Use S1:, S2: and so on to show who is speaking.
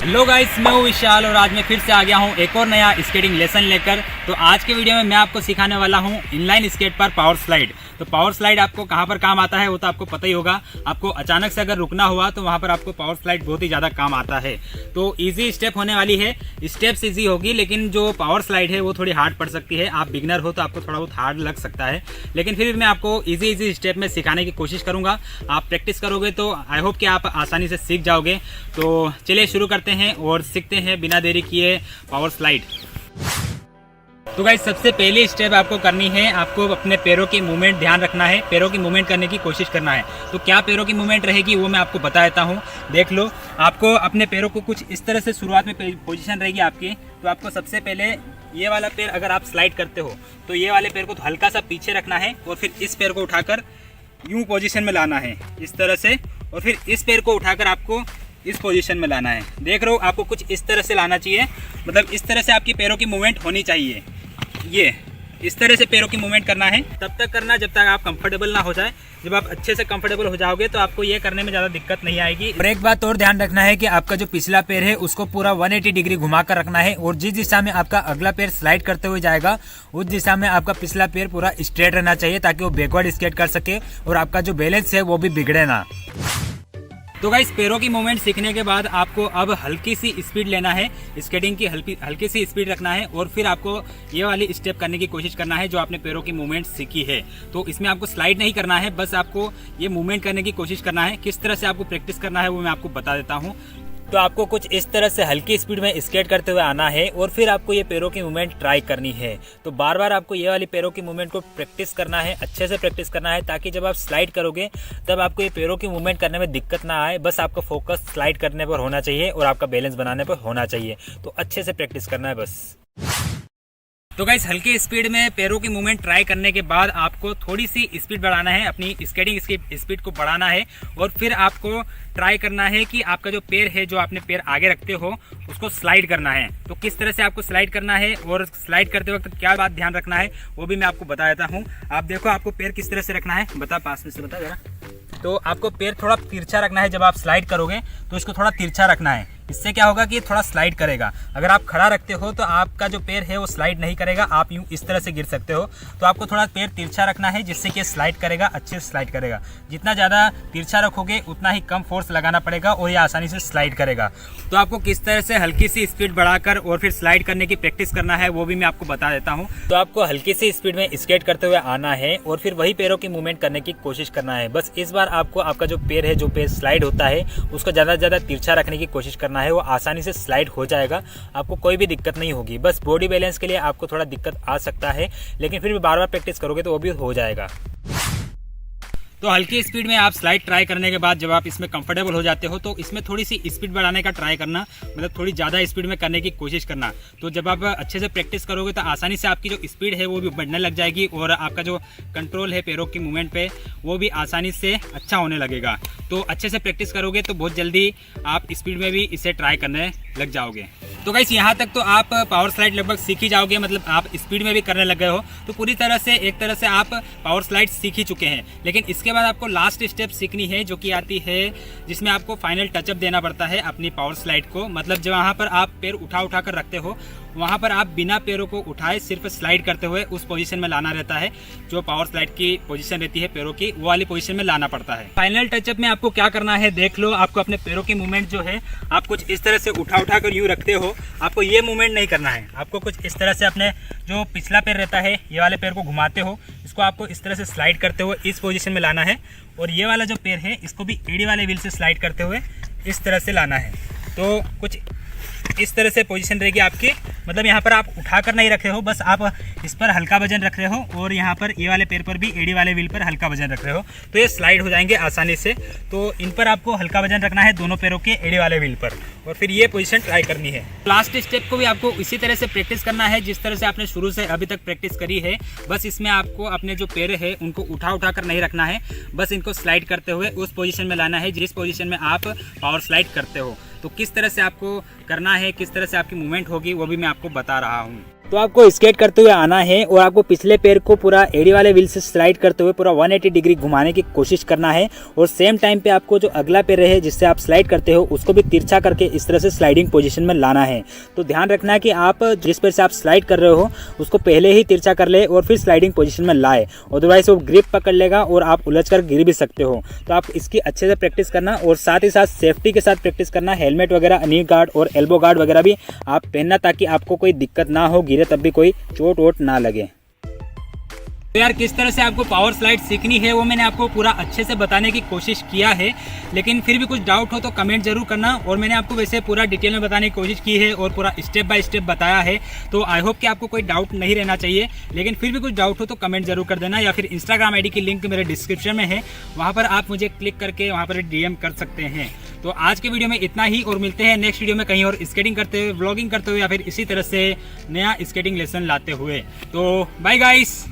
S1: Hello guys, मैं हूँ विशाल और आज मैं फिर से आ गया हूँ एक और नया स्केटिंग लेसन लेकर। तो आज के वीडियो में मैं आपको सिखाने वाला हूँ इनलाइन स्केट पर पावर स्लाइड। तो पावर स्लाइड आपको कहाँ पर काम आता है वो तो आपको पता ही होगा। आपको अचानक से अगर रुकना हुआ तो वहाँ पर आपको पावर स्लाइड बहुत ही ज़्यादा काम आता है। तो इजी स्टेप होने वाली है, स्टेप्स इजी होगी, लेकिन जो पावर स्लाइड है वो थोड़ी हार्ड पड़ सकती है। आप बिगनर हो तो आपको थोड़ा बहुत हार्ड लग सकता है, लेकिन फिर भी मैं आपको इजी स्टेप में सिखाने की कोशिश करूँगा। आप प्रैक्टिस करोगे तो आई होप कि आप आसानी से सीख जाओगे। तो चलिए शुरू करते हैं और सीखते हैं बिना देरी किए पावर स्लाइड। तो गाइस, सबसे पहली स्टेप आपको करनी है, आपको अपने पैरों की मूवमेंट ध्यान रखना है, पैरों की मूवमेंट करने की कोशिश करना है। तो क्या पैरों की मूवमेंट रहेगी वो मैं आपको बता देता हूँ। देख लो, आपको अपने पैरों को कुछ इस तरह से शुरुआत में पोजीशन रहेगी आपकी। तो आपको सबसे पहले ये वाला पैर अगर आप स्लाइड करते हो तो ये वाले पैर को तो हल्का सा पीछे रखना है और फिर इस पैर को उठाकर यूँ पोजिशन में लाना है इस तरह से, और फिर इस पैर को उठाकर आपको इस पोजीशन में लाना है। देख रहे हो, आपको कुछ इस तरह से लाना चाहिए, मतलब इस तरह से आपकी पैरों की मूवमेंट होनी चाहिए। ये इस तरह से पैरों की मूवमेंट करना है, तब तक करना जब तक आप कंफर्टेबल ना हो जाए। जब आप अच्छे से कंफर्टेबल हो जाओगे तो आपको ये करने में ज़्यादा दिक्कत नहीं आएगी। और एक बात और ध्यान रखना है कि आपका जो पिछला पैर है उसको पूरा 180 डिग्री घुमा कर रखना है, और जिस दिशा में आपका अगला पैर स्लाइड करते हुए जाएगा उस दिशा में आपका पिछला पैर पूरा स्ट्रेट रहना चाहिए, ताकि वो बैकवर्ड स्केट कर सके और आपका जो बैलेंस है वो भी बिगड़े ना। तो गाइस, पैरों की मूवमेंट सीखने के बाद आपको अब हल्की सी स्पीड लेना है, स्केटिंग की हल्की सी स्पीड रखना है, और फिर आपको ये वाली स्टेप करने की कोशिश करना है जो आपने पैरों की मूवमेंट सीखी है। तो इसमें आपको स्लाइड नहीं करना है, बस आपको ये मूवमेंट करने की कोशिश करना है। किस तरह से आपको प्रैक्टिस करना है वो मैं आपको बता देता हूँ। तो आपको कुछ इस तरह से हल्की स्पीड में स्केट करते हुए आना है, और फिर आपको ये पैरों की मूवमेंट ट्राई करनी है। तो बार बार आपको ये वाली पैरों की मूवमेंट को प्रैक्टिस करना है, अच्छे से प्रैक्टिस करना है, ताकि जब आप स्लाइड करोगे तब आपको ये पैरों की मूवमेंट करने में दिक्कत ना आए। बस आपका फोकस स्लाइड करने पर होना चाहिए और आपका बैलेंस बनाने पर होना चाहिए। तो अच्छे से प्रैक्टिस करना है बस। तो गाइस, हल्की स्पीड में पैरों की मूवमेंट ट्राई करने के बाद आपको थोड़ी सी स्पीड बढ़ाना है, अपनी स्केटिंग की स्पीड को बढ़ाना है, और फिर आपको ट्राई करना है कि आपका जो पैर है, जो आपने पैर आगे रखते हो, उसको स्लाइड करना है। तो किस तरह से आपको स्लाइड करना है और स्लाइड करते वक्त क्या बात ध्यान रखना है वो भी मैं आपको बता देता हूँ। आप देखो, आपको पैर किस तरह से रखना है, बता पास में से बता जरा। तो आपको पैर थोड़ा तिरछा रखना है, जब आप स्लाइड करोगे तो इसको थोड़ा तिरछा रखना है। इससे क्या होगा कि ये थोड़ा स्लाइड करेगा। अगर आप खड़ा रखते हो तो आपका जो पैर है वो स्लाइड नहीं करेगा, आप यूँ इस तरह से गिर सकते हो। तो आपको थोड़ा पैर तिरछा रखना है, जिससे कि स्लाइड करेगा, अच्छे से स्लाइड करेगा। जितना ज़्यादा तिरछा रखोगे उतना ही कम फोर्स लगाना पड़ेगा और ये आसानी से स्लाइड करेगा। तो आपको किस तरह से हल्की सी स्पीड बढ़ाकर और फिर स्लाइड करने की प्रैक्टिस करना है वो भी मैं आपको बता देता हूँ। तो आपको हल्की सी स्पीड में स्केट करते हुए आना है और फिर वही पैरों की मूवमेंट करने की कोशिश करना है। बस इस बार आपको आपका जो पैर है, जो पैर स्लाइड होता है, उसको ज़्यादा से ज़्यादा तिरछा रखने की कोशिश करना है। वो आसानी से स्लाइड हो जाएगा, आपको कोई भी दिक्कत नहीं होगी। बस बॉडी बैलेंस के लिए आपको थोड़ा दिक्कत आ सकता है, लेकिन फिर भी बार बार प्रैक्टिस करोगे तो वो भी हो जाएगा। तो हल्की स्पीड में आप स्लाइड ट्राई करने के बाद जब आप इसमें कंफर्टेबल हो जाते हो तो इसमें थोड़ी सी स्पीड बढ़ाने का ट्राई करना, मतलब थोड़ी ज़्यादा स्पीड में करने की कोशिश करना। तो जब आप अच्छे से प्रैक्टिस करोगे तो आसानी से आपकी जो स्पीड है वो भी बढ़ने लग जाएगी, और आपका जो कंट्रोल है पैरों की मूवमेंट पे वो भी आसानी से अच्छा होने लगेगा। तो अच्छे से प्रैक्टिस करोगे तो बहुत जल्दी आप स्पीड में भी इसे ट्राई करने लग जाओगे। तो गाइस, यहाँ तक तो आप पावर स्लाइड लगभग सीख ही जाओगे, मतलब आप स्पीड में भी करने लग गए हो। तो पूरी तरह से एक तरह से आप पावर स्लाइड सीख ही चुके हैं। लेकिन इसके बाद आपको लास्ट स्टेप सीखनी है, जो कि आती है जिसमें आपको फाइनल टचअप देना पड़ता है अपनी पावर स्लाइड को। मतलब जहाँ पर आप पैर उठा कर रखते हो वहाँ पर आप बिना पैरों को उठाए सिर्फ स्लाइड करते हुए उस पोजीशन में लाना रहता है। जो पावर स्लाइड की पोजीशन रहती है पैरों की, वो वाली पोजीशन में लाना पड़ता है। फाइनल टचअप में आपको क्या करना है, देख लो, आपको अपने पैरों की मूवमेंट जो है आप कुछ इस तरह से उठा कर यूँ रखते हो। आपको ये मूवमेंट नहीं करना है, आपको कुछ इस तरह से अपने जो पिछला पैर रहता है ये वाले पैर को घुमाते हो, इसको आपको इस तरह से स्लाइड करते हुए इस पोजीशन में लाना है, और ये वाला जो पैर है इसको भी एड़ी वाले व्हील से स्लाइड करते हुए इस तरह से लाना है। तो कुछ इस तरह से पोजीशन रहेगी आपकी, मतलब यहाँ पर आप उठाकर नहीं रख रहे हो, बस आप इस पर हल्का वजन रख रहे हो, और यहाँ पर ये वाले पैर पर भी एड़ी वाले व्हील पर हल्का वजन रख रहे हो, तो ये स्लाइड हो जाएंगे आसानी से। तो इन पर आपको हल्का वजन रखना है दोनों पैरों के एड़ी वाले व्हील पर, और फिर ये पोजीशन ट्राई करनी है। लास्ट स्टेप को भी आपको इसी तरह से प्रैक्टिस करना है जिस तरह से आपने शुरू से अभी तक प्रैक्टिस करी है। बस इसमें आपको अपने जो पैर है उनको उठा कर नहीं रखना है, बस इनको स्लाइड करते हुए उस पोजीशन में लाना है जिस पोजीशन में आप पावर स्लाइड करते हो। तो किस तरह से आपको करना है, किस तरह से आपकी मूवमेंट होगी वो भी मैं आपको बता रहा हूँ। तो आपको स्केट करते हुए आना है और आपको पिछले पैर को पूरा एड़ी वाले व्हील से स्लाइड करते हुए पूरा 180 डिग्री घुमाने की कोशिश करना है और सेम टाइम पे आपको जो अगला पैर है जिससे आप स्लाइड करते हो उसको भी तिरछा करके इस तरह से स्लाइडिंग पोजीशन में लाना है। तो ध्यान रखना है कि आप जिस पैर से आप स्लाइड कर रहे हो उसको पहले ही तिरछा कर ले और फिर स्लाइडिंग पोजीशन में लाए, अदरवाइज वो ग्रिप पकड़ लेगा और आप उलझ कर गिर भी सकते हो। तो आप इसकी अच्छे से प्रैक्टिस करना और साथ ही साथ सेफ्टी के साथ प्रैक्टिस करना। हेलमेट वगैरह, नी गार्ड और एल्बो गार्ड वगैरह भी आप पहनना ताकि आपको कोई दिक्कत ना हो, गिरे तब भी कोई चोट वोट ना लगे। तो यार किस तरह से आपको पावर स्लाइड सीखनी है वो मैंने आपको पूरा अच्छे से बताने की कोशिश किया है, लेकिन फिर भी कुछ डाउट हो तो कमेंट जरूर करना। और मैंने आपको वैसे पूरा डिटेल में बताने की कोशिश की है और पूरा स्टेप बाय स्टेप बताया है, तो आई होप कि आपको कोई डाउट नहीं रहना चाहिए। लेकिन फिर भी कुछ डाउट हो तो कमेंट जरूर कर देना, या फिर इंस्टाग्राम आईडी की लिंक मेरे डिस्क्रिप्शन में है, वहाँ पर आप मुझे क्लिक करके वहाँ पर DM कर सकते हैं। तो आज के वीडियो में इतना ही और मिलते हैं नेक्स्ट वीडियो में कहीं और स्केटिंग करते हुए, व्लॉगिंग करते हुए या फिर इसी तरह से नया स्केटिंग लेसन लाते हुए। तो बाय गाइस।